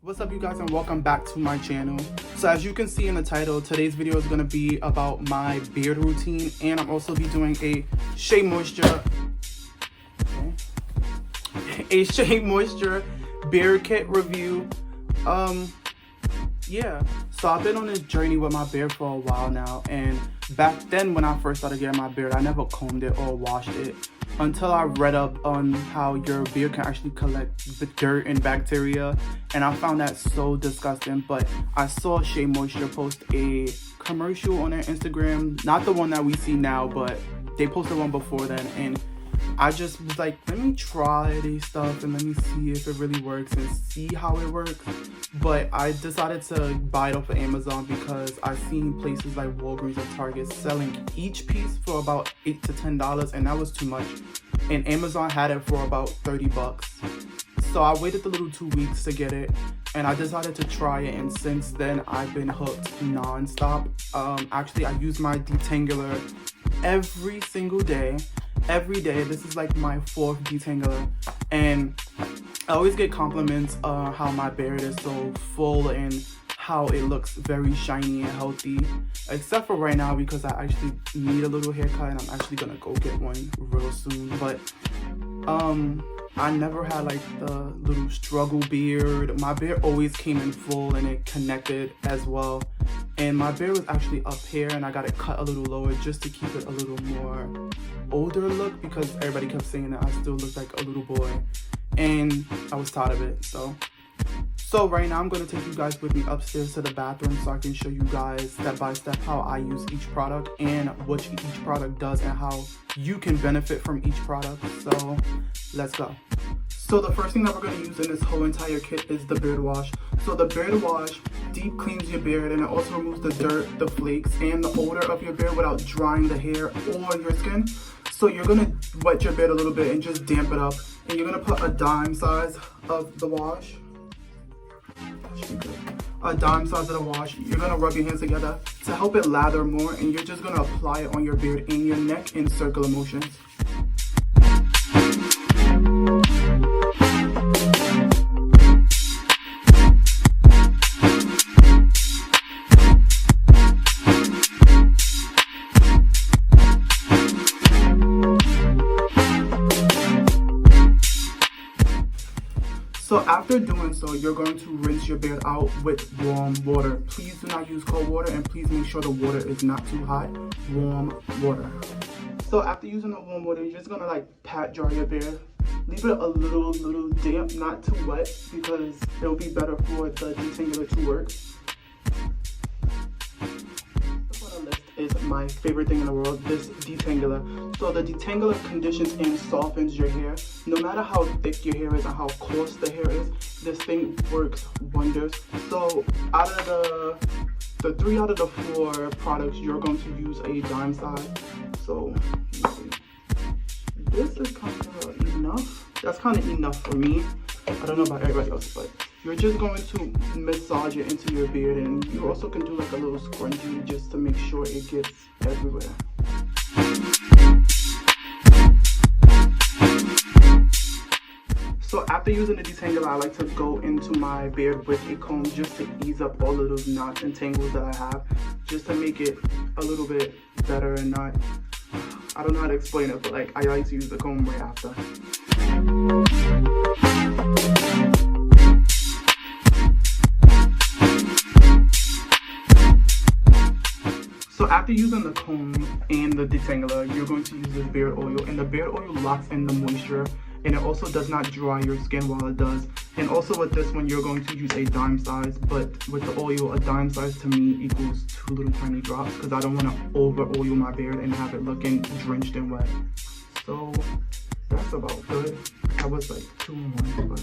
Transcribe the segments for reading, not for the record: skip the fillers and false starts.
What's up, you guys, and welcome back to my channel. So as you can see in the title, today's video is going to be about my beard routine, and I'm also be doing a Shea Moisture beard kit review. Yeah, so I've been on this journey with my beard for a while now, and back then when I first started getting my beard, I never combed it or washed it until I read up on how your beard can actually collect the dirt and bacteria, and I found that so disgusting. But I saw Shea Moisture post a commercial on their Instagram, not the one that we see now, but they posted one before then, and I just was like, let me try these stuff and let me see if it really works and see how it works. But I decided to buy it off of Amazon because I've seen places like Walgreens and Target selling each piece for about $8 to $10, and that was too much. And Amazon had it for about 30 bucks. So I waited the little 2 weeks to get it, and I decided to try it, and since then I've been hooked non-stop. Actually, I use my detangler every single day. Every day. This is like my 4th detangler, and I always get compliments how my beard is so full and how it looks very shiny and healthy, except for right now because I actually need a little haircut and I'm actually gonna go get one real soon. But I never had like the little struggle beard. My beard always came in full and it connected as well, and my beard was actually up here and I got it cut a little lower just to keep it a little more older look, because everybody kept saying that I still looked like a little boy and I was tired of it. So right now I'm going to take you guys with me upstairs to the bathroom so I can show you guys step by step how I use each product and what each product does and how you can benefit from each product. So let's go. So the first thing that we're going to use in this whole entire kit is the beard wash. So the beard wash deep cleans your beard, and it also removes the dirt, the flakes, and the odor of your beard without drying the hair or your skin. So you're going to wet your beard a little bit and just damp it up, and you're going to put a dime size of the wash. A dime size of the wash. You're going to rub your hands together to help it lather more, and you're just going to apply it on your beard and your neck in circular motions. So after doing so, you're going to rinse your beard out with warm water. Please do not use cold water, and please make sure the water is not too hot. Warm water. So after using the warm water, you're just gonna like pat dry your beard. Leave it a little damp, not too wet, because it'll be better for the detangler to work. Is my favorite thing in the world, this detangler. So the detangler conditions and softens your hair. No matter how thick your hair is and how coarse the hair is, this thing works wonders. So out of the 3 out of the 4 products, you're going to use a dime size. So this is kind of enough. That's kind of enough for me. I don't know about everybody else, but you're just going to massage it into your beard, and you also can do like a little scrunchie just to make sure it gets everywhere. So after using the detangler, I like to go into my beard with a comb just to ease up all of those knots and tangles that I have, just to make it a little bit better and not, I don't know how to explain it, but like I like to use the comb right after. So after using the comb and the detangler, you're going to use this beard oil, and the beard oil locks in the moisture, and it also does not dry your skin while it does. And also with this one, you're going to use a dime size, but with the oil, a dime size to me equals 2 little tiny drops, because I don't want to over oil my beard and have it looking drenched and wet. So that's about good. I was like 2 in 1, but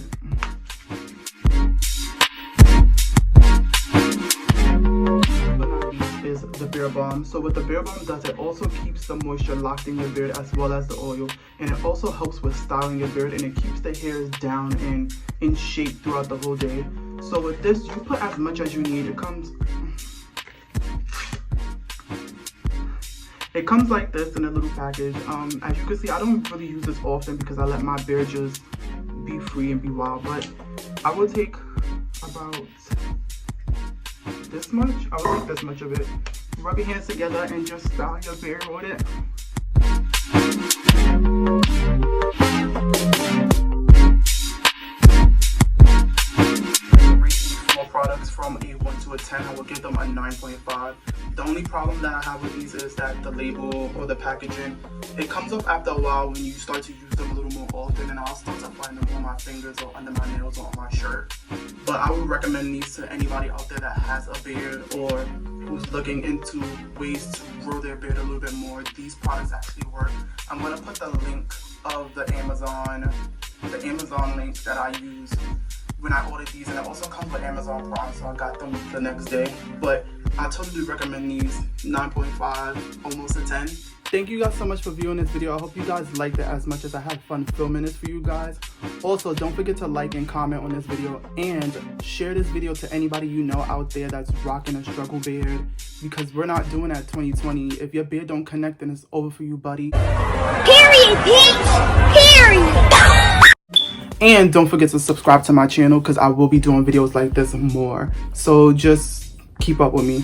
is the beard balm. So what the beard balm does, it also keeps the moisture locked in your beard as well as the oil, and it also helps with styling your beard, and it keeps the hairs down and in shape throughout the whole day. So with this, you put as much as you need. It comes like this in a little package. As you can see, I don't really use this often because I let my beard just be free and be wild, but I will take about this much. I would like this much of it. Rub your hands together and just style your beard with it. Products from a 1 to a 10, I will give them a 9.5. The only problem that I have with these is that the label or the packaging, it comes up after a while when you start to use them a little more often, and I'll start to find them on my fingers or under my nails or on my shirt. But I would recommend these to anybody out there that has a beard or who's looking into ways to grow their beard a little bit more. These products actually work. I'm going to put the link of the Amazon link that I use when I ordered these, and it also comes with Amazon Prime, so I got them the next day. But I totally recommend these. 9.5, almost a 10. Thank you guys so much for viewing this video. I hope you guys liked it as much as I had fun filming this for you guys. Also, don't forget to like and comment on this video, and share this video to anybody you know out there that's rocking a struggle beard, because we're not doing that 2020. If your beard don't connect, then it's over for you, buddy. Period, bitch! Period! And don't forget to subscribe to my channel, because I will be doing videos like this more. So just keep up with me.